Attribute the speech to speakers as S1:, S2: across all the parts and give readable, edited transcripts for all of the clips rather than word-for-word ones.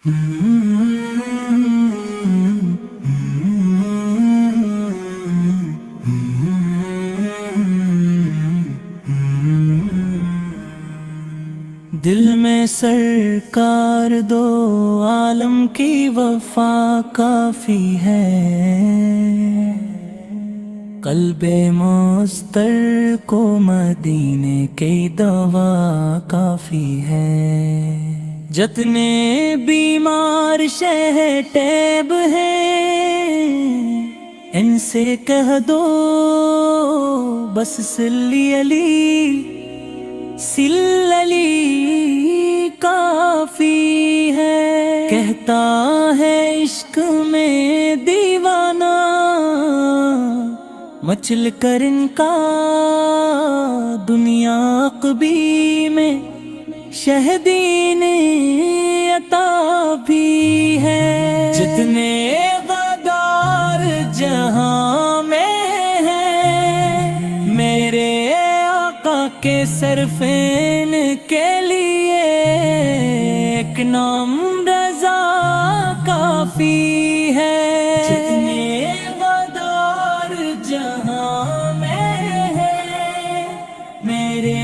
S1: دل میں سرکار دو عالم کی وفا کافی ہے، قلب مضطر کو مدینے کی دوا کافی ہے۔ جتنے بیمار شہ ٹیب ہیں ان سے کہہ دو بس صلی علی صلی علی کافی ہے۔ کہتا ہے عشق میں دیوانہ مچل کر ان کا دنیا عقبی میں شہدین عطا بھی ہے۔ جتنے غدار جہاں میں ہیں میرے آقا کے صرفین کے لیے ایک نام رضا کافی ہے۔ جتنے غدار جہاں میں ہیں میرے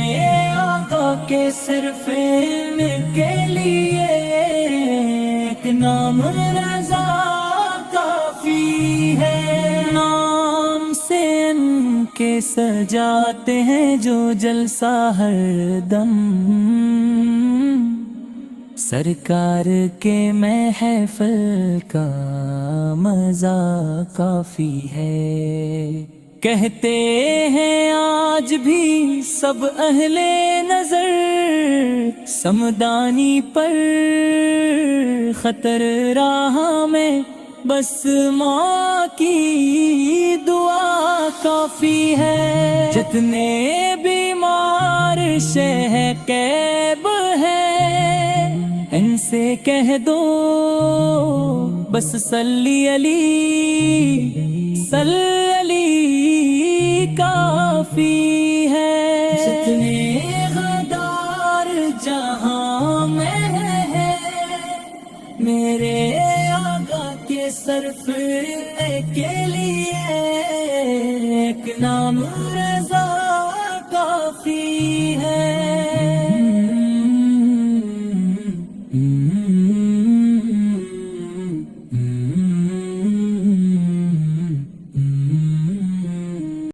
S1: آقا کے صرفین کے لیے ایک نام رضا کافی ہے۔ نام سے ان کے سجاتے ہیں جو جلسہ ہر دم، سرکار کے محفل کا مزہ کافی ہے۔ کہتے ہیں آج بھی سب اہل نظر سمدانی پر خطر راہ میں بس ماں کی دعا کافی ہے۔ جتنے بیمار شہ کیب ہیں ان سے کہہ دو بس صلی علی صلی علی کافی ہے۔ جتنے غدار جہاں میں ہیں میرے آقا کے صرف کے لیے ایک نام رضا